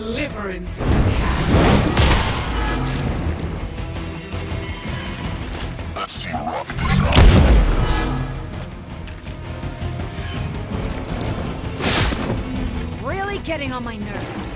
deliverance is at hand. Let's see you rock this out. Really getting on my nerves.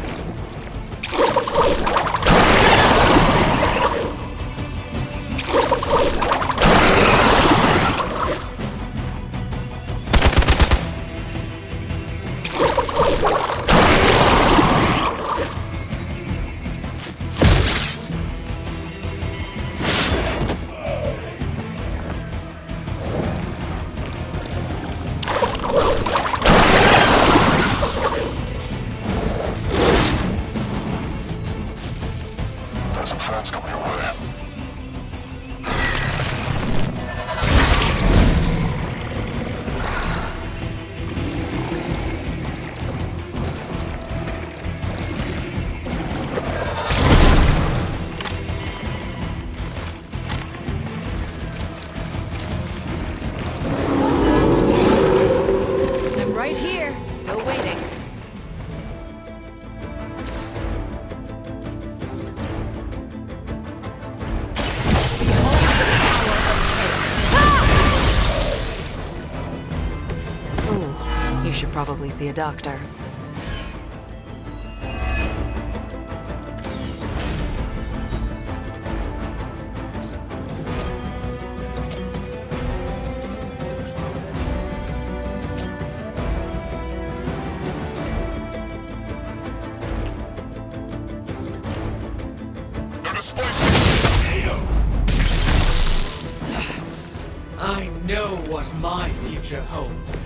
There's some friends coming your way. I'm right here, still waiting. Ooh, you should probably see a doctor. They're displacing. I know what my future holds.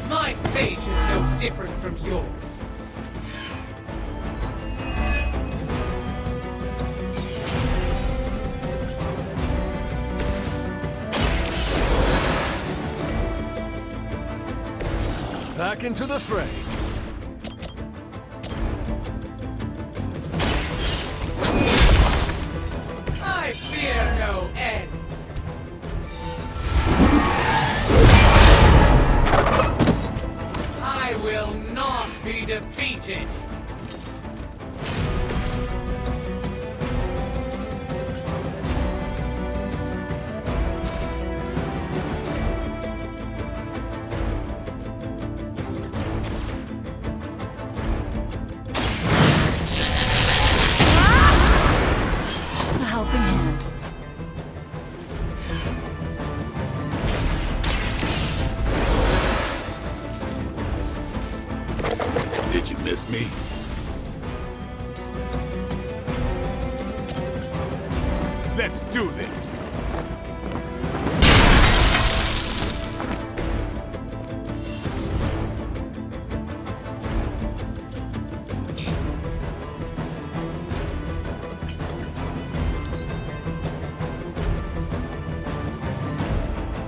My fate is no different from yours. Back into the fray. I fear no end. I will not be defeated. A helping hand. Did you miss me? Let's do this!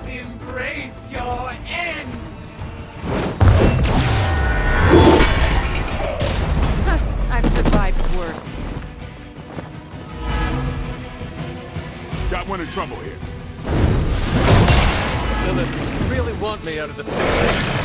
Embrace your end. I've survived worse. Got one in trouble here. Lilith, you really want me out of the picture?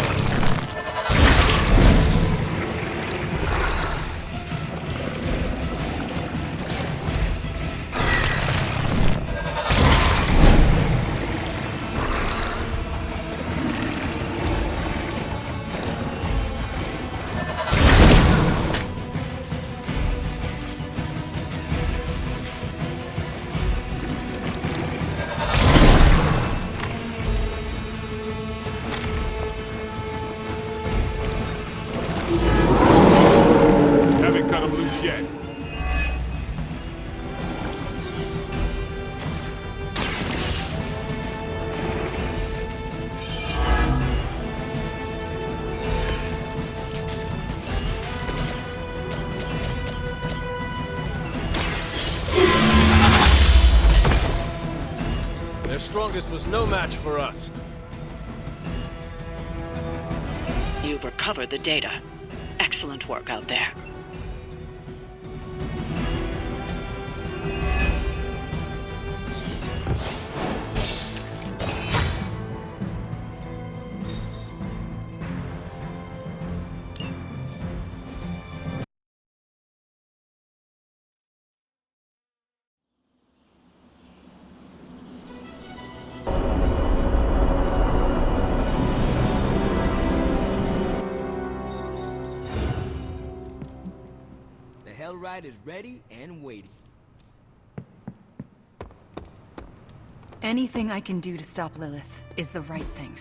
strongest was no match for us. You've recovered the data. Excellent work out there. The Hellride is ready and waiting. Anything I can do to stop Lilith is the right thing.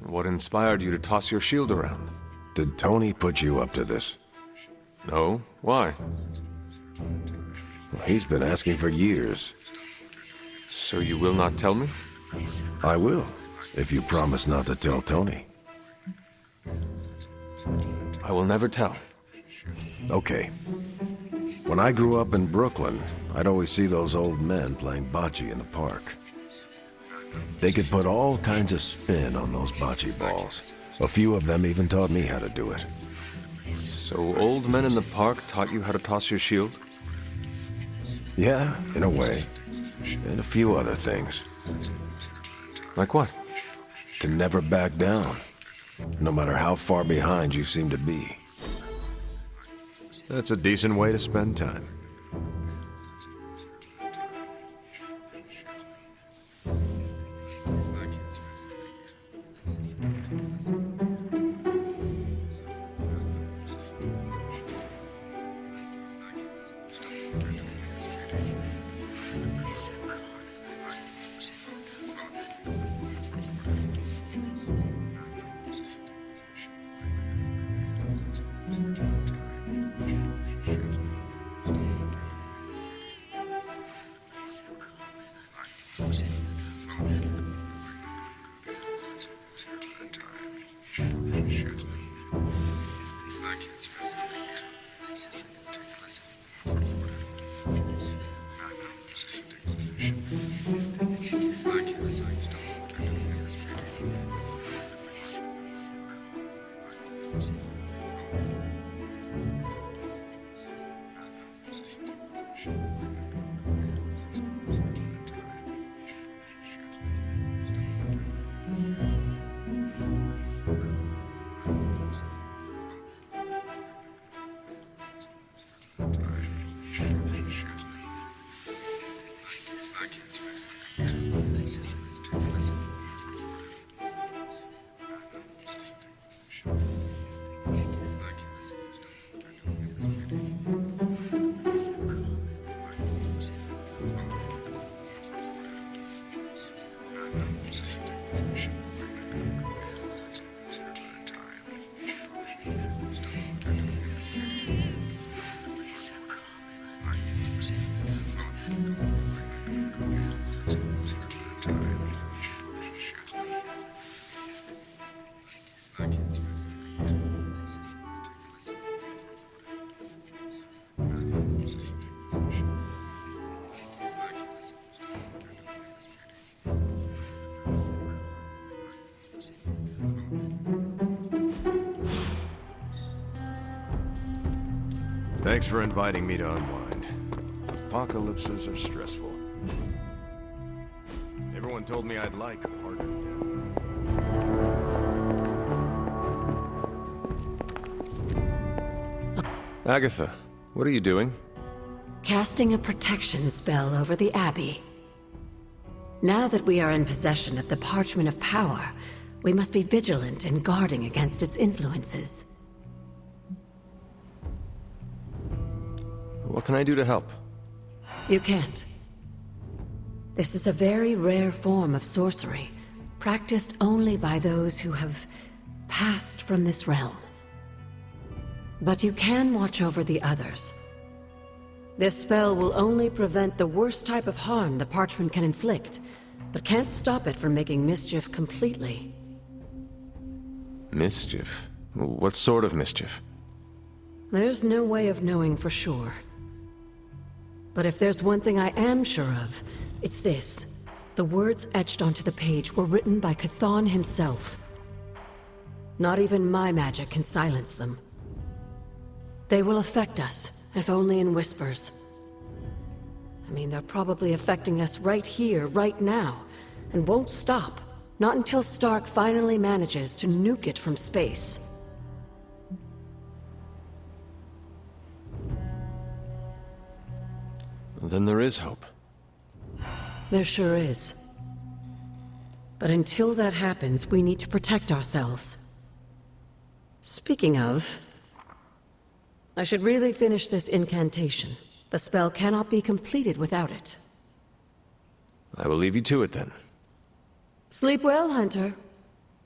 What inspired you to toss your shield around? Did Tony put you up to this? No? Why? Well, he's been asking for years. So you will not tell me? I will, if you promise not to tell Tony. I will never tell. Okay. When I grew up in Brooklyn, I'd always see those old men playing bocce in the park. They could put all kinds of spin on those bocce balls. A few of them even taught me how to do it. So old men in the park taught you how to toss your shield? Yeah, in a way. And a few other things. Like what? To never back down, no matter how far behind you seem to be. That's a decent way to spend time. Thanks for inviting me to unwind. Apocalypses are stressful. Everyone told me I'd like a harder death. Agatha, what are you doing? Casting a protection spell over the Abbey. Now that we are in possession of the Parchment of Power, we must be vigilant in guarding against its influences. What can I do to help? You can't. This is a very rare form of sorcery, practiced only by those who have passed from this realm. But you can watch over the others. This spell will only prevent the worst type of harm the Parchment can inflict, but can't stop it from making mischief completely. Mischief? What sort of mischief? There's no way of knowing for sure. But if there's one thing I am sure of, it's this. The words etched onto the page were written by Chthon himself. Not even my magic can silence them. They will affect us, if only in whispers. I mean, they're probably affecting us right here, right now, and won't stop. Not until Stark finally manages to nuke it from space. Then there is hope. There sure is. But until that happens, we need to protect ourselves. Speaking of, I should really finish this incantation. The spell cannot be completed without it. I will leave you to it then. Sleep well, Hunter.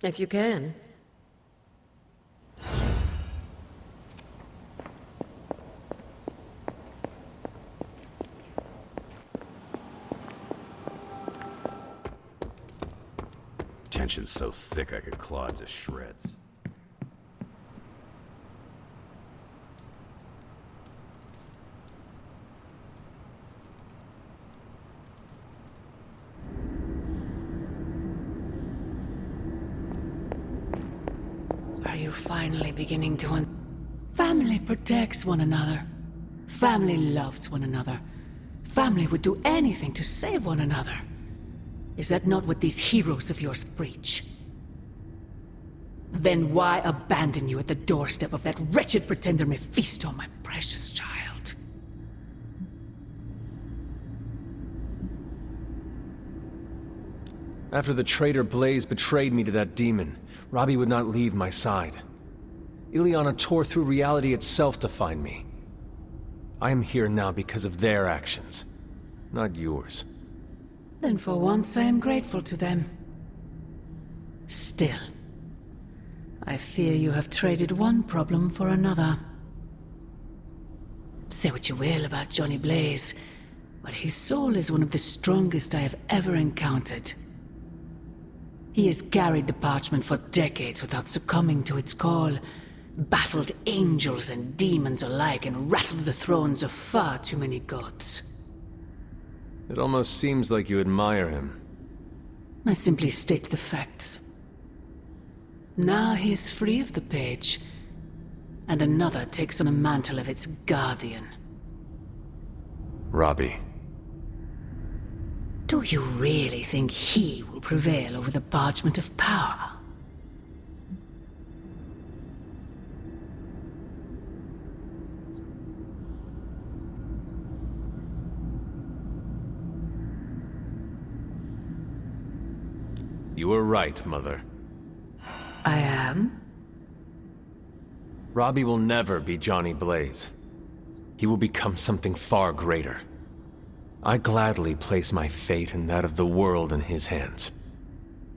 If you can. Tension's so thick I could claw it to shreds. Are you finally beginning to Family protects one another. Family loves one another. Family would do anything to save one another. Is that not what these heroes of yours preach? Then why abandon you at the doorstep of that wretched pretender Mephisto, my precious child? After the traitor Blaze betrayed me to that demon, Robbie would not leave my side. Ileana tore through reality itself to find me. I am here now because of their actions, not yours. Then for once I am grateful to them. Still, I fear you have traded one problem for another. Say what you will about Johnny Blaze, but his soul is one of the strongest I have ever encountered. He has carried the parchment for decades without succumbing to its call, battled angels and demons alike, and rattled the thrones of far too many gods. It almost seems like you admire him. I simply state the facts. Now he is free of the page, and another takes on the mantle of its guardian. Robbie. Do you really think he will prevail over the parchment of power? You were right, Mother. I am? Robbie will never be Johnny Blaze. He will become something far greater. I gladly place my fate and that of the world in his hands.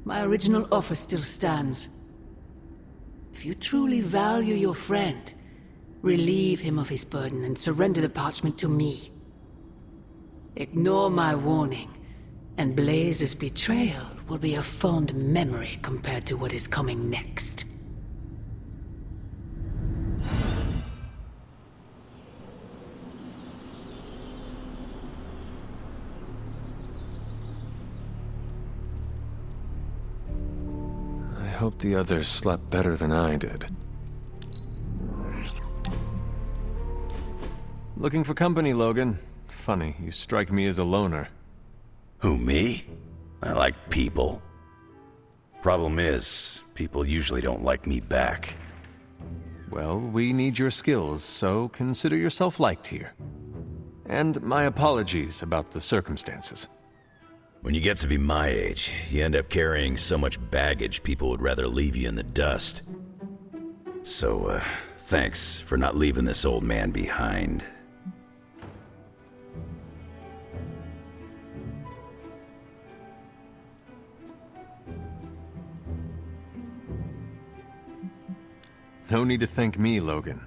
My original offer still stands. If you truly value your friend, relieve him of his burden and surrender the parchment to me. Ignore my warning, and Blaze's betrayal will be a fond memory compared to what is coming next. I hope the others slept better than I did. Looking for company, Logan. Funny, you strike me as a loner. Who, me? I like people. Problem is, people usually don't like me back. Well, we need your skills, so consider yourself liked here. And my apologies about the circumstances. When you get to be my age, you end up carrying so much baggage people would rather leave you in the dust. So, thanks for not leaving this old man behind. No need to thank me, Logan.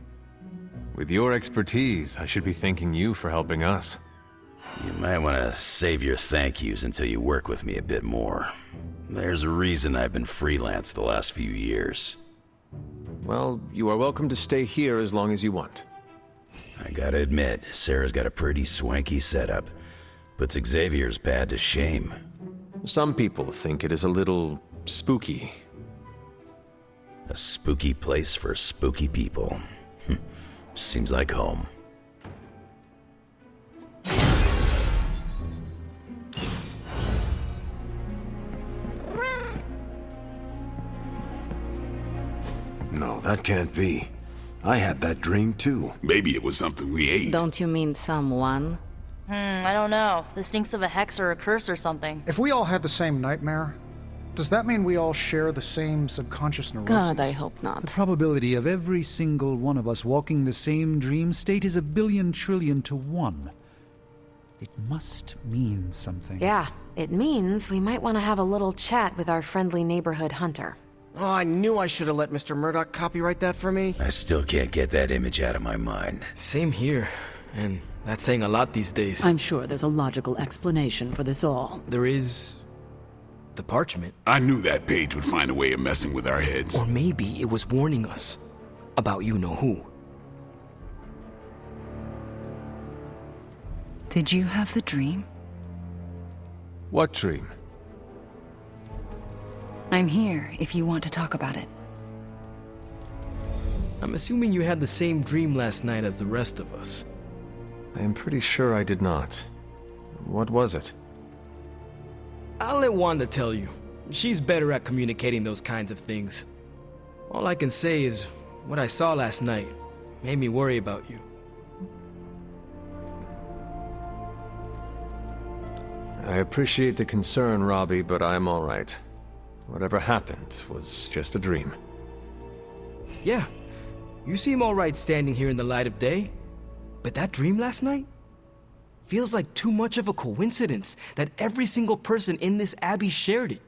With your expertise, I should be thanking you for helping us. You might want to save your thank yous until you work with me a bit more. There's a reason I've been freelance the last few years. Well, you are welcome to stay here as long as you want. I gotta admit, Sarah's got a pretty swanky setup. Puts Xavier's pad to shame. Some people think it is a little spooky. A spooky place for spooky people. Seems like home. No, that can't be. I had that dream too. Maybe it was something we ate. Don't you mean someone? I don't know. This stinks of a hex or a curse or something. If we all had the same nightmare, does that mean we all share the same subconscious neurosis? God, I hope not. The probability of every single one of us walking the same dream state is 1,000,000,000,000,000 to 1. It must mean something. Yeah, it means we might want to have a little chat with our friendly neighborhood hunter. Oh, I knew I should have let Mr. Murdoch copyright that for me. I still can't get that image out of my mind. Same here. And that's saying a lot these days. I'm sure there's a logical explanation for this all. There is... the parchment. I knew that page would find a way of messing with our heads. Or maybe it was warning us about you-know-who. Did you have the dream? What dream? I'm here if you want to talk about it. I'm assuming you had the same dream last night as the rest of us. I am pretty sure I did not. What was it? I'll let Wanda tell you. She's better at communicating those kinds of things. All I can say is, what I saw last night made me worry about you. I appreciate the concern, Robbie, but I'm all right. Whatever happened was just a dream. Yeah, you seem all right standing here in the light of day. But that dream last night feels like too much of a coincidence that every single person in this abbey shared it.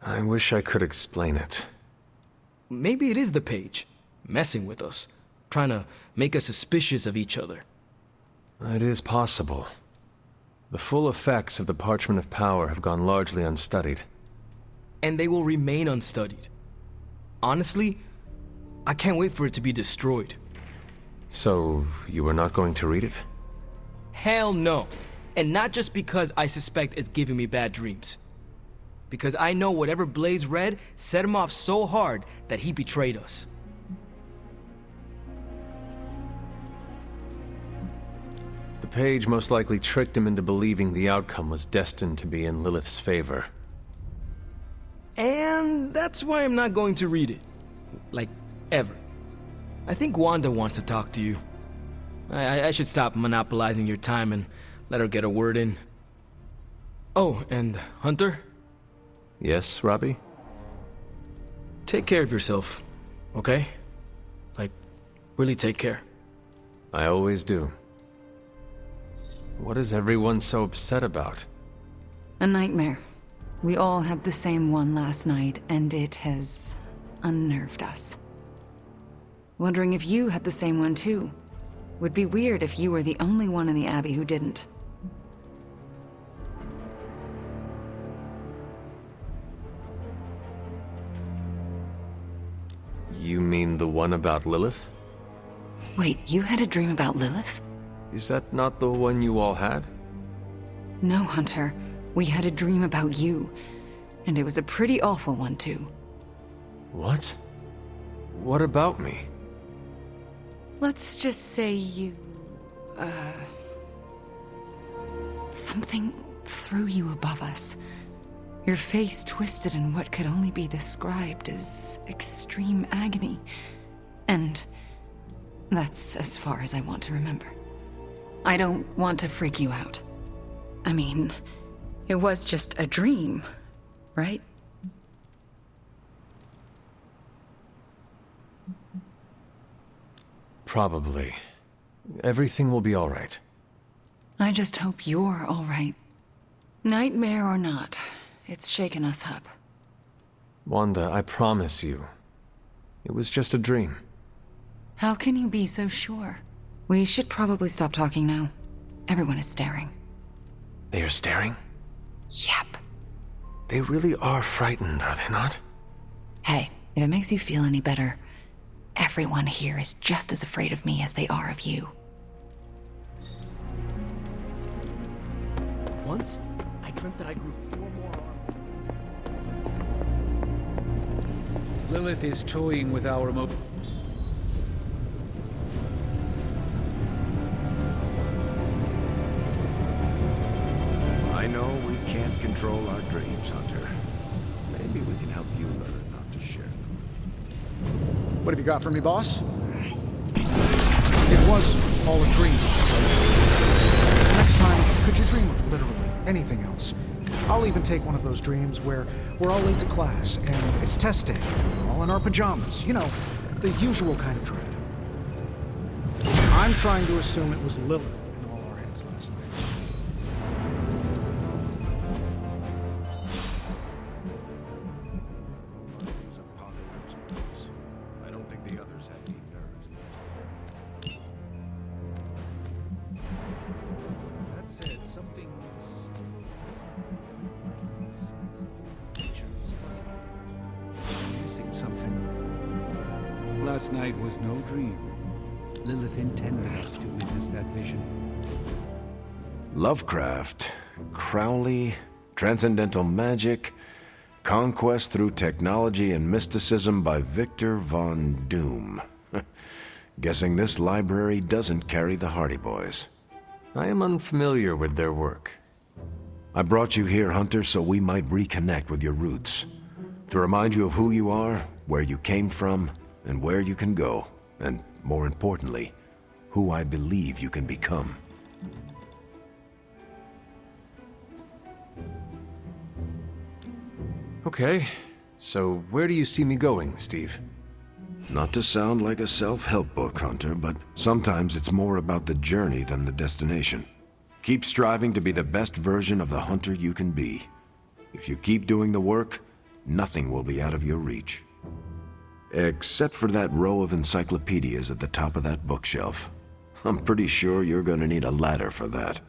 I wish I could explain it. Maybe it is the page, messing with us, trying to make us suspicious of each other. It is possible. The full effects of the Parchment of Power have gone largely unstudied. And they will remain unstudied. Honestly, I can't wait for it to be destroyed. So, you are not going to read it? Hell no. And not just because I suspect it's giving me bad dreams. Because I know whatever Blaze read set him off so hard that he betrayed us. The page most likely tricked him into believing the outcome was destined to be in Lilith's favor. And that's why I'm not going to read it. Like, ever. I think Wanda wants to talk to you. I should stop monopolizing your time and let her get a word in. Oh, and Hunter? Yes, Robbie? Take care of yourself, okay? Like, really take care. I always do. What is everyone so upset about? A nightmare. We all had the same one last night, and it has unnerved us. Wondering if you had the same one too. Would be weird if you were the only one in the Abbey who didn't. You mean the one about Lilith? Wait, you had a dream about Lilith? Is that not the one you all had? No, Hunter. We had a dream about you. And it was a pretty awful one too. What? What about me? Let's just say you... something threw you above us. Your face twisted in what could only be described as extreme agony. And that's as far as I want to remember. I don't want to freak you out. I mean, it was just a dream, right? Probably. Everything will be all right. I just hope you're all right. Nightmare or not, it's shaken us up. Wanda, I promise you. It was just a dream. How can you be so sure? We should probably stop talking now. Everyone is staring. They are staring? Yep. They really are frightened, are they not? Hey, if it makes you feel any better, everyone here is just as afraid of me as they are of you. Once, I dreamt that I grew 4 more arms. Lilith is toying with our I know we can't control our dreams, Hunter. Maybe we can help you learn not to share them. What have you got for me, boss? It was all a dream. Next time, could you dream of literally anything else? I'll even take one of those dreams where we're all late to class and it's test day, all in our pajamas. You know, the usual kind of dread. I'm trying to assume it was Lilith in all our heads last night. I don't think the others have any nerves left to fray. That said, something still isn't sense of nature is fuzzy. missing something. Last night was no dream. Lilith intended us to witness that vision. Lovecraft, Crowley, transcendental magic, conquest through technology and mysticism by Victor Von Doom. Guessing this library doesn't carry the Hardy Boys. I am unfamiliar with their work. I brought you here, Hunter, so we might reconnect with your roots. To remind you of who you are, where you came from, and where you can go. And more importantly, who I believe you can become. Okay, so where do you see me going, Steve? Not to sound like a self-help book, Hunter, but sometimes it's more about the journey than the destination. Keep striving to be the best version of the Hunter you can be. If you keep doing the work, nothing will be out of your reach. Except for that row of encyclopedias at the top of that bookshelf. I'm pretty sure you're gonna need a ladder for that.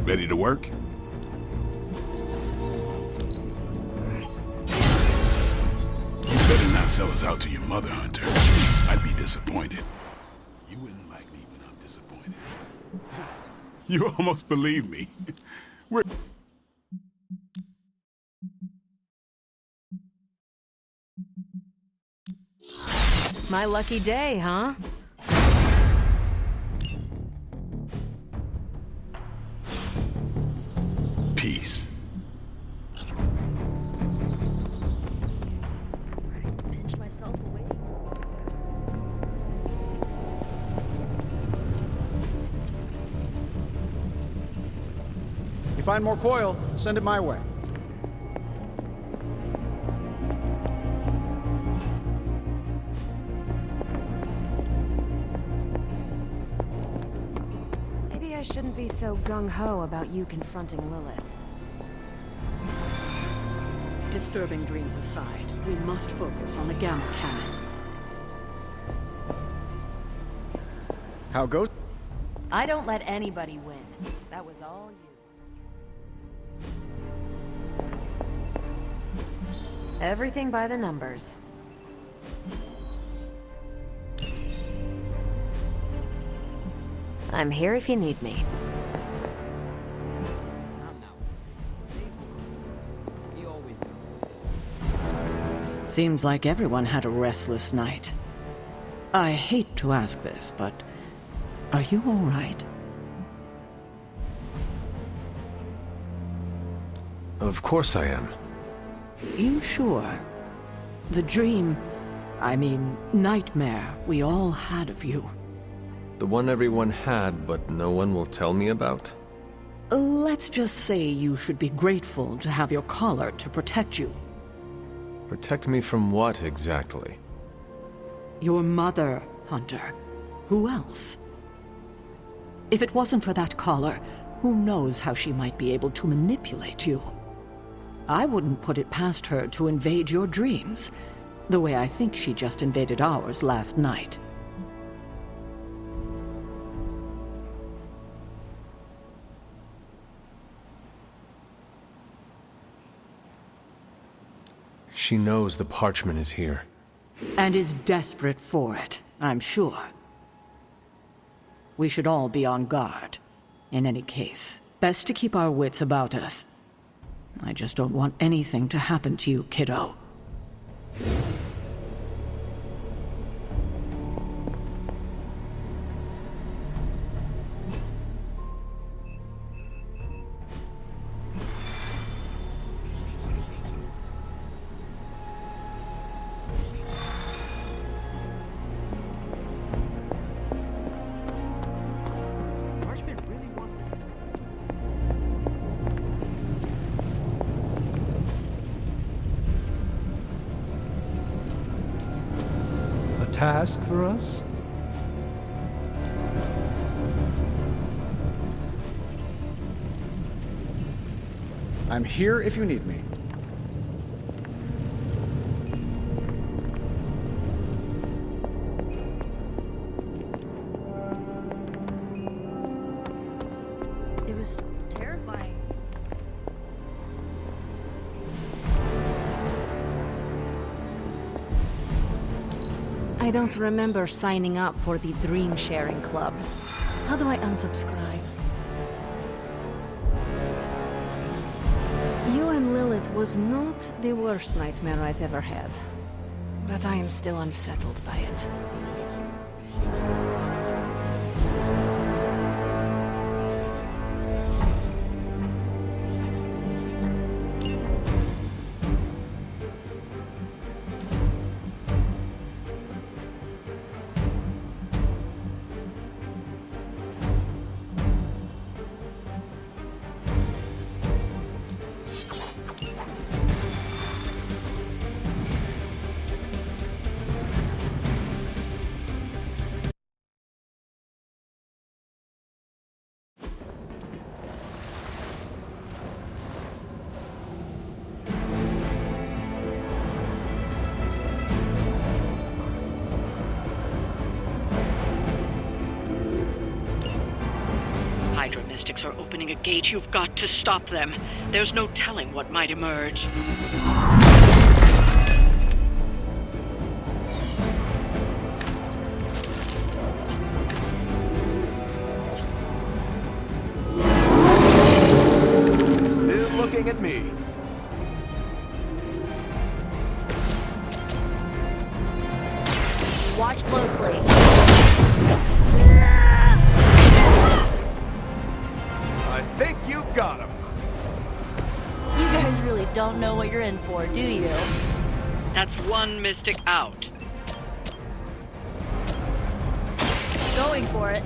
Ready to work? You better not sell us out to your mother, Hunter. I'd be disappointed. You wouldn't like me when I'm disappointed. You almost believe me. We're... My lucky day, huh? Peace. Pinch myself away. You find more coil, send it my way. Maybe I shouldn't be so gung-ho about you confronting Lilith. Disturbing dreams aside, we must focus on the Gamma Cannon. How goes? I don't let anybody win. That was all you. Everything by the numbers. I'm here if you need me. Seems like everyone had a restless night. I hate to ask this, but are you all right? Of course I am. You sure? The dream, I mean, nightmare we all had of you. The one everyone had, but no one will tell me about? Let's just say you should be grateful to have your collar to protect you. Protect me from what, exactly? Your mother, Hunter. Who else? If it wasn't for that collar, who knows how she might be able to manipulate you? I wouldn't put it past her to invade your dreams, the way I think she just invaded ours last night. She knows the parchment is here. And is desperate for it, I'm sure. We should all be on guard. In any case, best to keep our wits about us. I just don't want anything to happen to you, kiddo. Task for us? I'm here if you need me. It was terrifying. I don't remember signing up for the Dream Sharing Club. How do I unsubscribe? You and Lilith was not the worst nightmare I've ever had. But I am still unsettled by it. Hydra Mystics are opening a gate. You've got to stop them. There's no telling what might emerge. Still looking at me. Watch closely. I think you got him. You guys really don't know what you're in for, do you? That's one Mystic out. Going for it.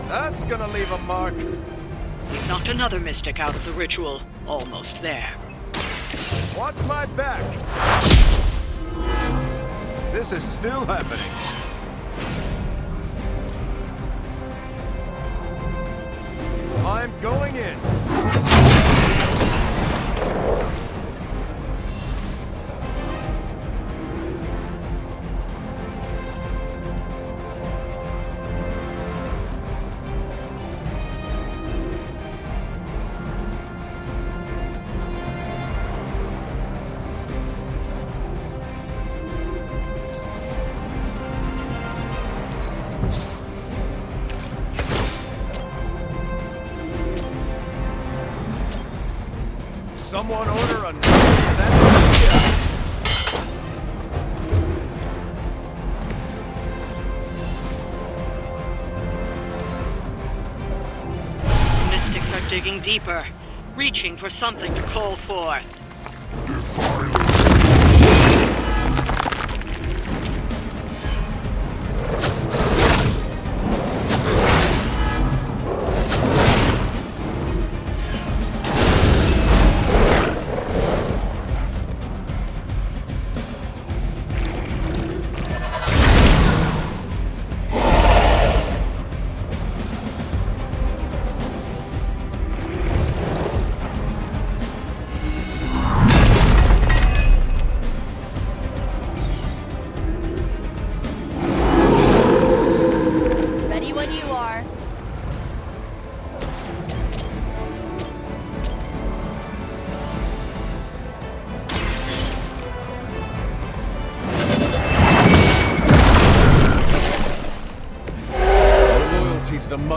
That's gonna leave a mark. We've knocked another Mystic out of the ritual. Almost there. Watch my back. This is still happening. I'm going in. Someone order a Mystics are digging deeper, reaching for something to call forth.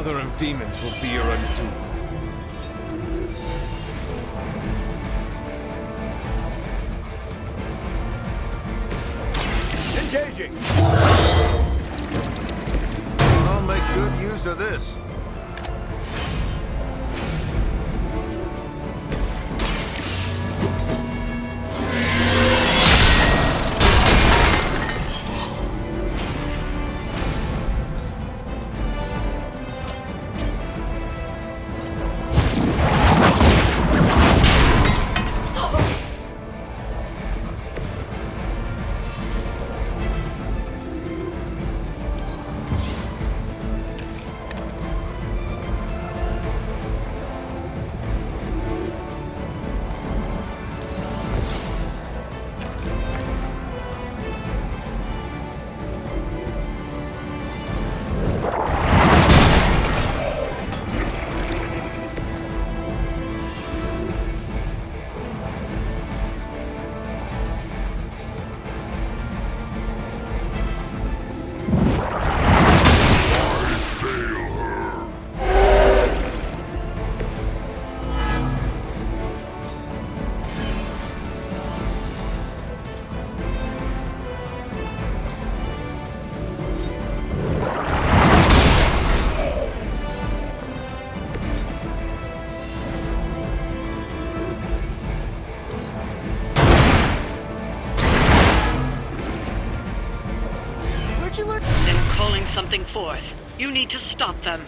mother of demons will be your undoing. Engaging! I'll make good use of this. Them calling something forth. You need to stop them.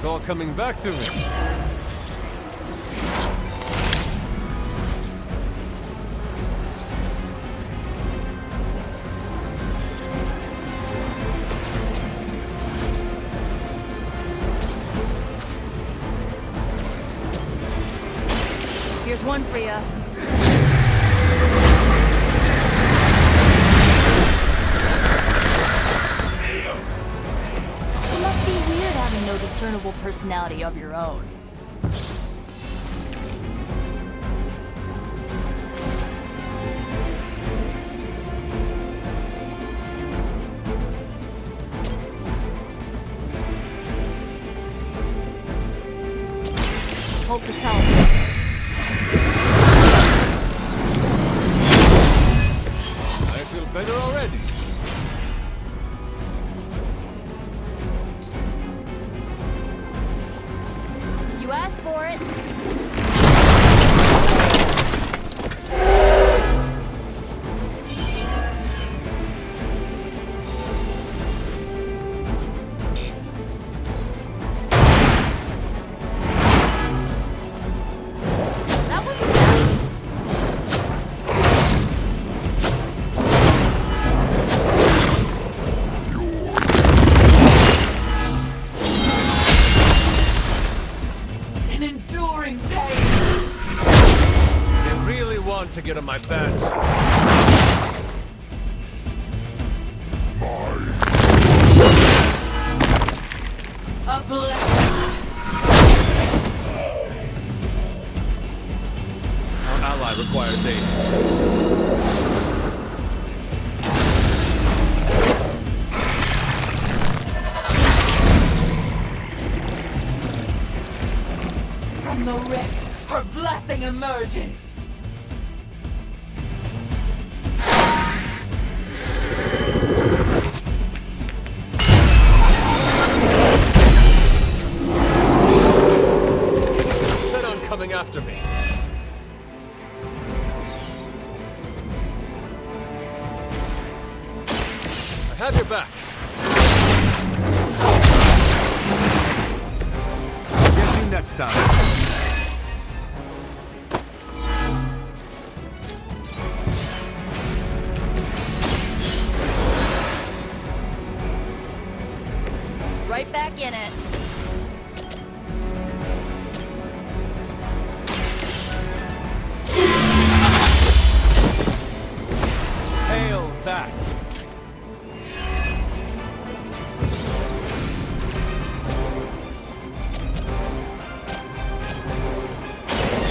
It's all coming back to me. Here's one for ya. It must be weird having no discernible personality of your own. Hope this helps. I feel better already. You asked for it. To get on my bad side. A blessing. Our ally requires aid. From the rift, her blessing emerges. Set on coming after me. I have your back. Get you next time. Right back in it. Hail that.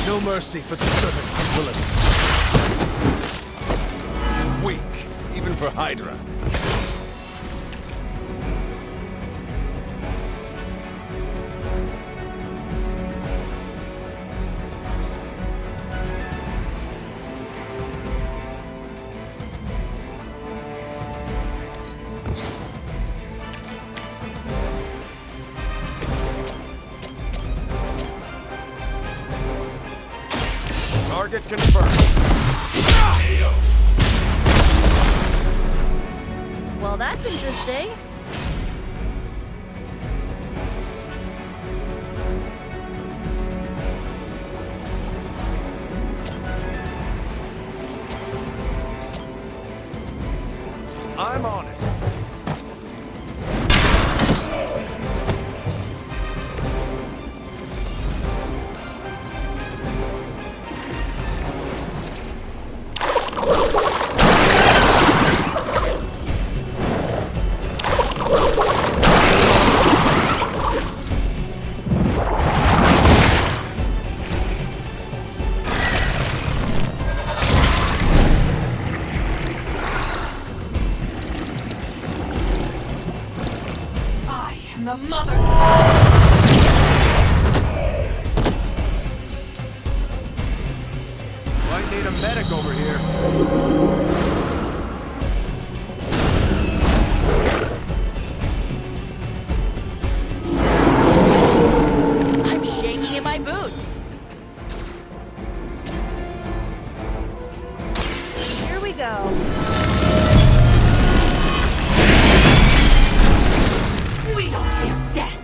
No mercy for the servants of Lilith. Weak, even for Hydra. Target confirmed. Well, that's interesting. I'm on it. The mother. Might need a medic over here. I'm shaking in my boots. Here we go. We don't give death.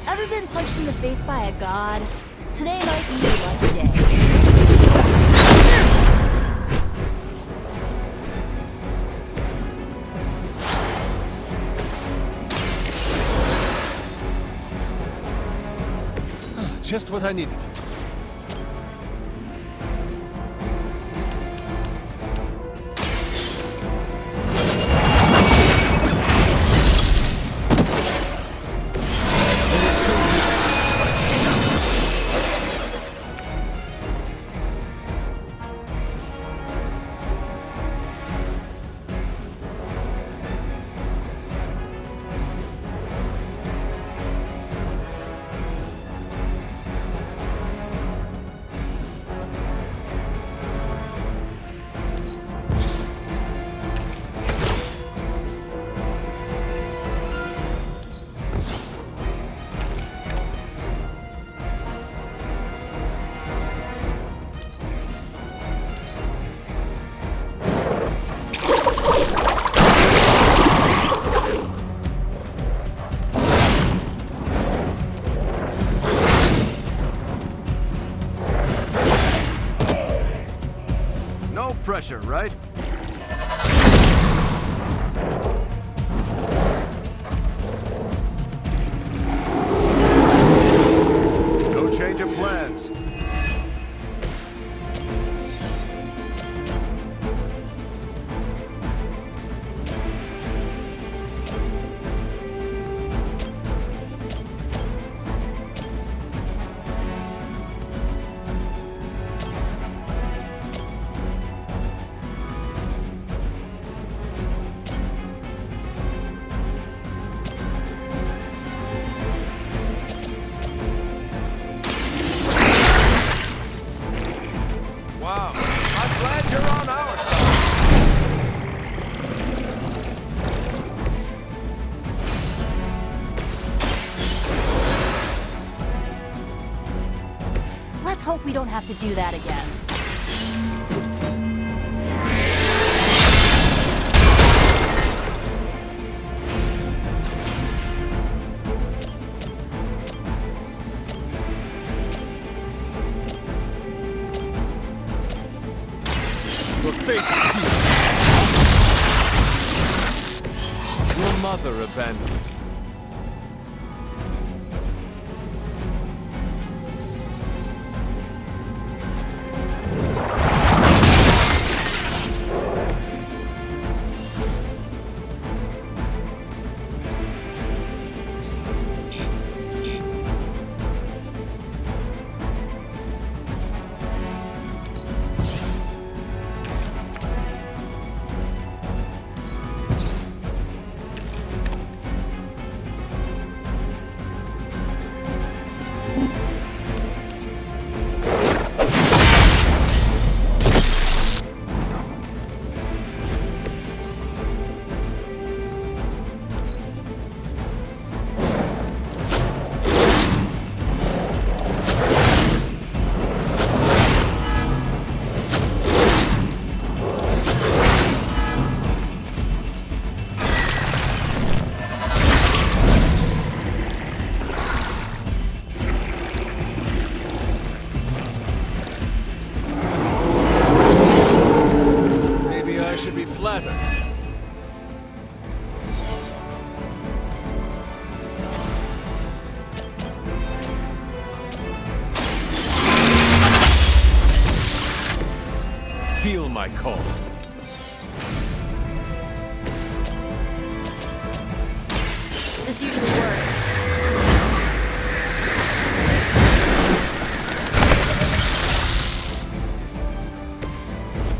Ever been punched in the face by a god? Today might be your lucky day. Just what I needed. No pressure, right? No change of plans. Let's hope we don't have to do that again. Your fate is sealed. Your mother abandoned you. Flattered. Feel my call. This usually works.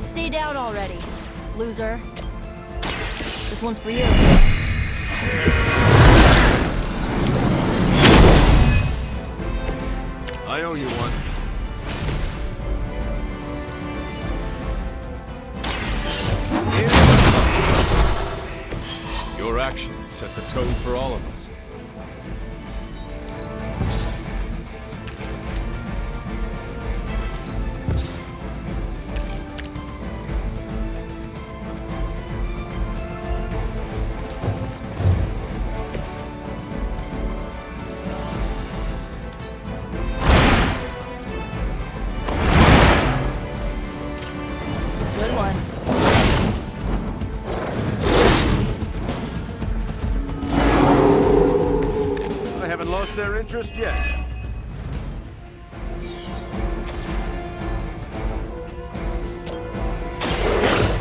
Stay down already, loser. This one's for you. I owe you one. Your actions set the tone for all of us. Good one. I haven't lost their interest yet.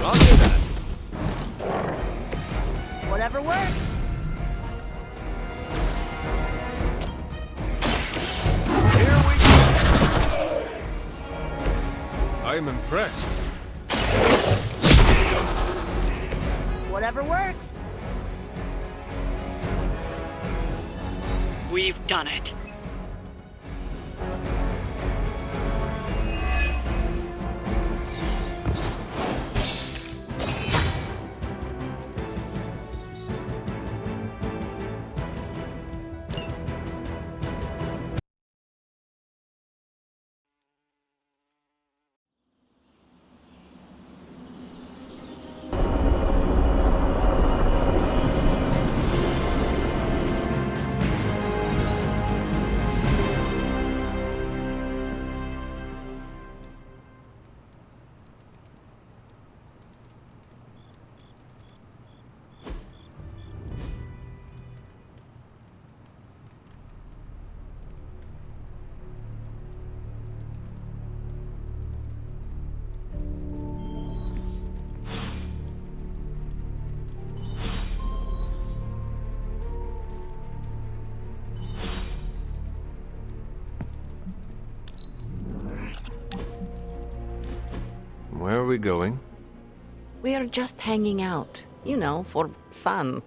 Roger that. Whatever works. Here we go. I am impressed. Whatever works. We've done it. Where are we going? We are just hanging out, you know, for fun.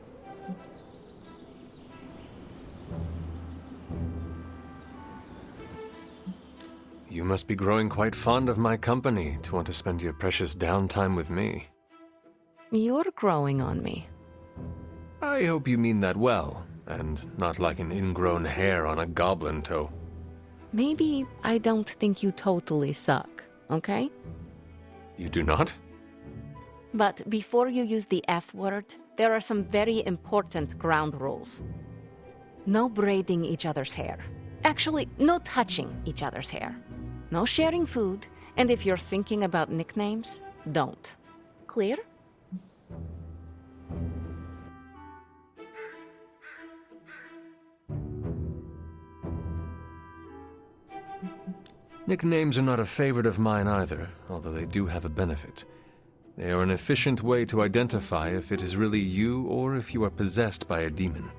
You must be growing quite fond of my company to want to spend your precious downtime with me. You're growing on me. I hope you mean that well, and not like an ingrown hair on a goblin toe. Maybe I don't think you totally suck, okay? You do not? But before you use the F word, there are some very important ground rules. No braiding each other's hair. Actually, no touching each other's hair. No sharing food, and if you're thinking about nicknames, don't. Clear? Nicknames are not a favorite of mine either, although they do have a benefit. They are an efficient way to identify if it is really you or if you are possessed by a demon.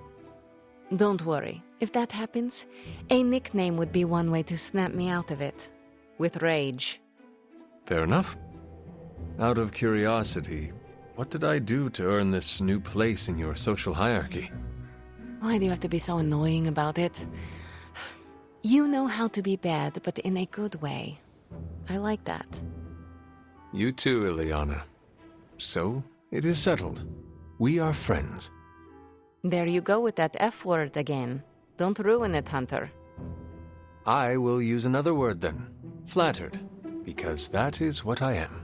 Don't worry. If that happens, a nickname would be one way to snap me out of it. With rage. Fair enough. Out of curiosity, what did I do to earn this new place in your social hierarchy? Why do you have to be so annoying about it? You know how to be bad, but in a good way. I like that. You too, Ileana. So, it is settled. We are friends. There you go with that F word again. Don't ruin it, Hunter. I will use another word then. Flattered. Because that is what I am.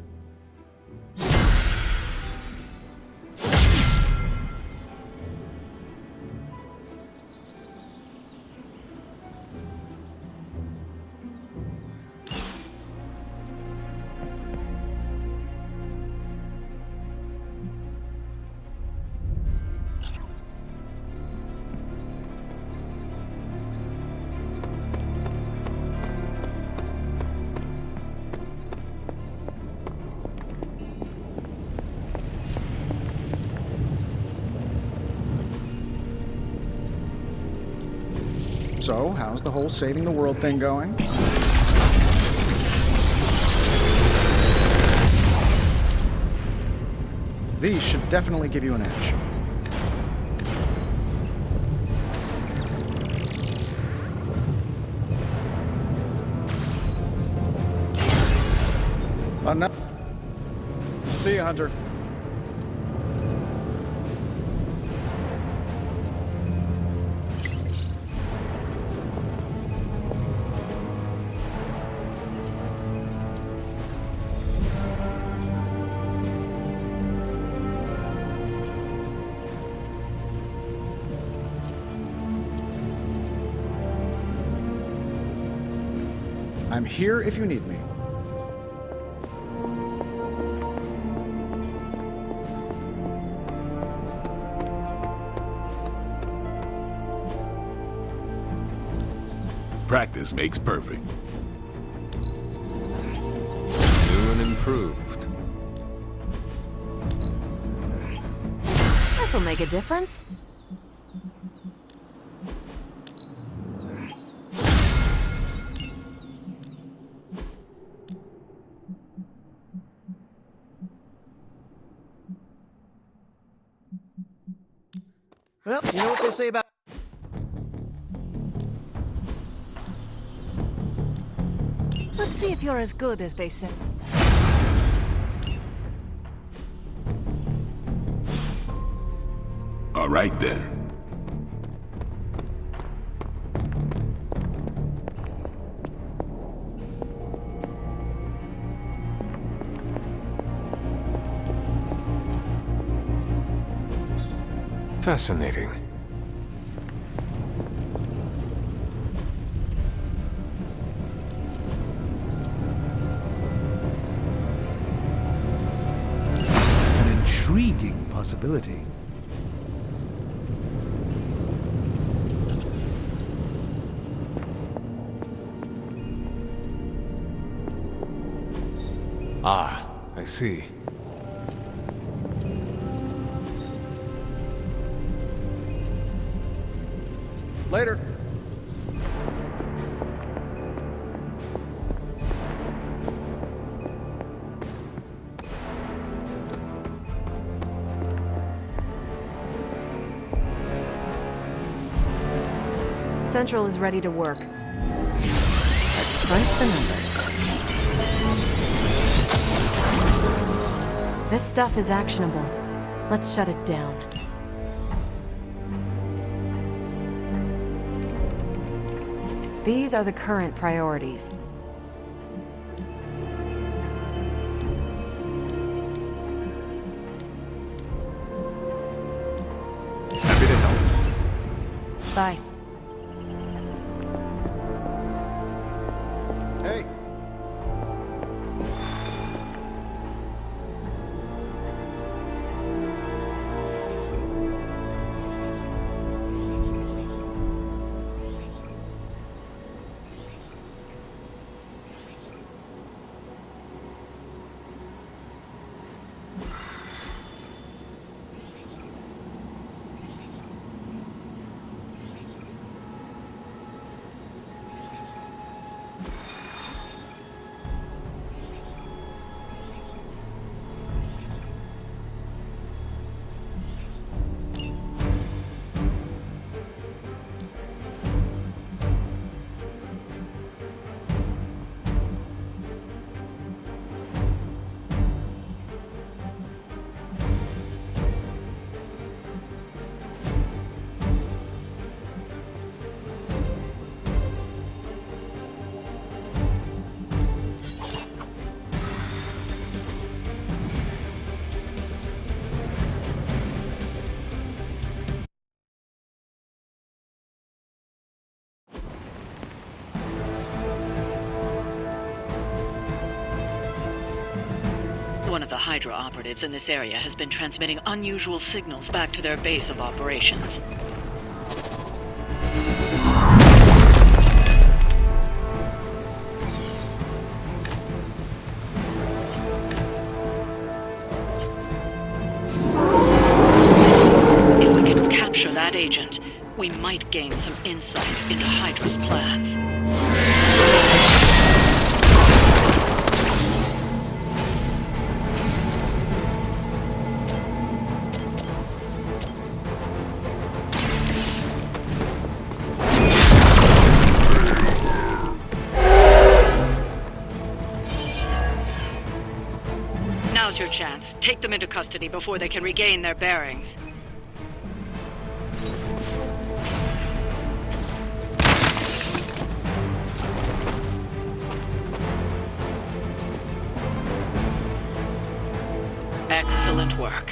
So, how's the whole saving the world thing going? These should definitely give you an edge. Enough. See you, Hunter. I'm here if you need me. Practice makes perfect. New and improved. This'll make a difference. Well, you know what they say about... Let's see if you're as good as they say. All right then. Fascinating. An intriguing possibility. Ah, I see. Later. Central is ready to work. Let's crunch the numbers. This stuff is actionable. Let's shut it down. These are the current priorities. Happy to help. Bye. Hey. One of the Hydra operatives in this area has been transmitting unusual signals back to their base of operations. If we can capture that agent, we might gain some insight into Hydra's plans. Now's your chance. Take them into custody before they can regain their bearings. Excellent work.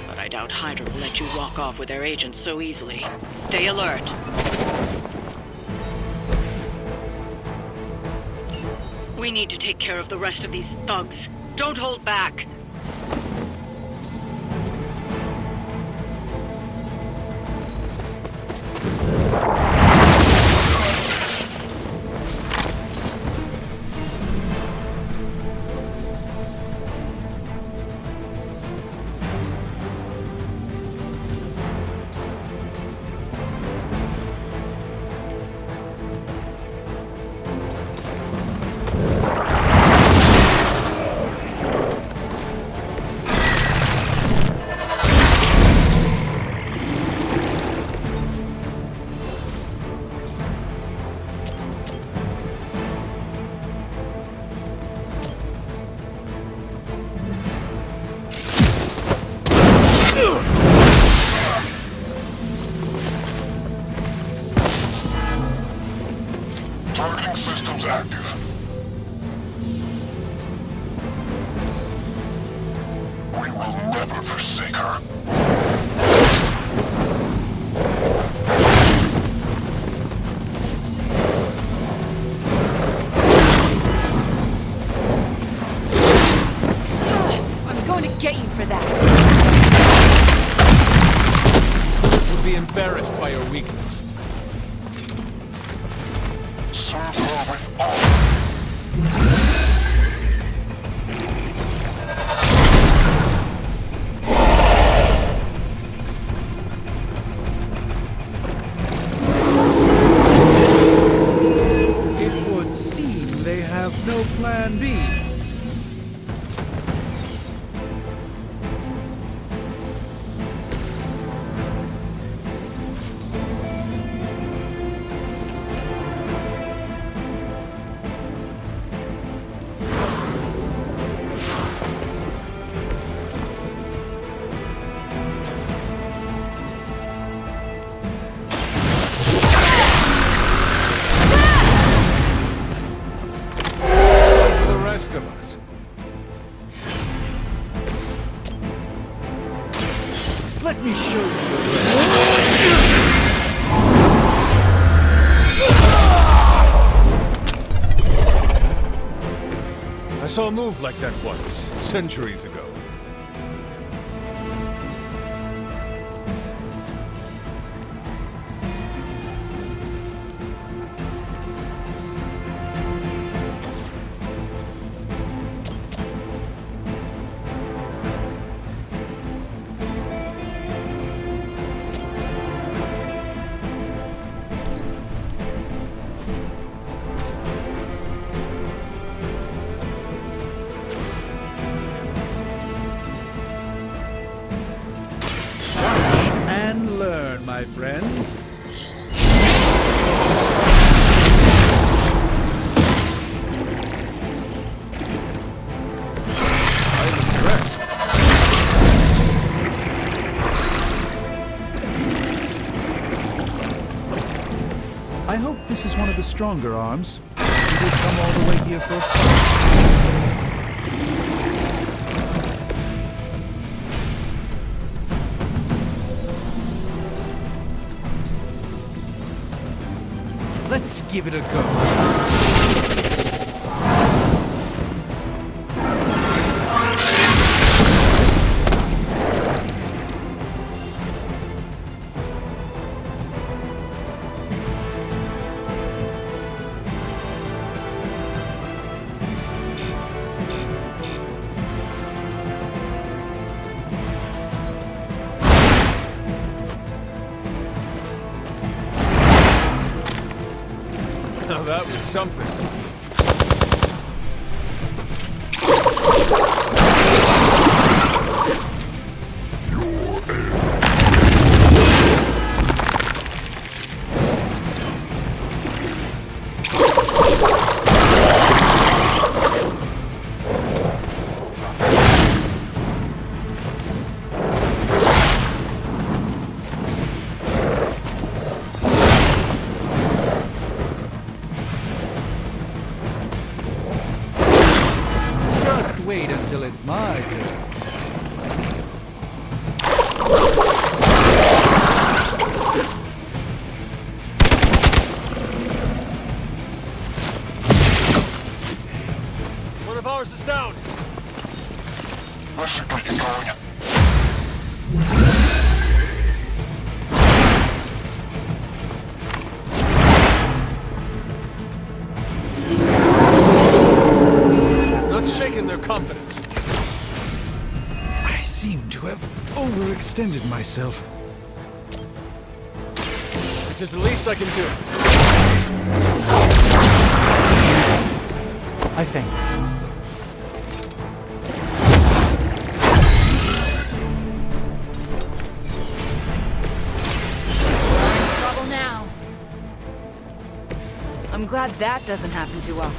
But I doubt Hydra will let you walk off with their agents so easily. Stay alert. We need to take care of the rest of these thugs. Don't hold back. Targeting systems active. We will never forsake her. I'm going to get you for that. Would be embarrassed by your weakness. Serve her with all. It would seem they have no plan B. rest of us. Let me show you the way. I saw a move like that once, centuries ago. And learn, my friends. I'm impressed. I hope this is one of the stronger arms. You did come all the way here for a fight. Let's give it a go. Now that was something. Just wait until it's my turn. One of ours is down. Let's get you going. Not shaking their confidence. I seem to have overextended myself. Which is the least I can do. I thank you. Trouble now. I'm glad that doesn't happen too often.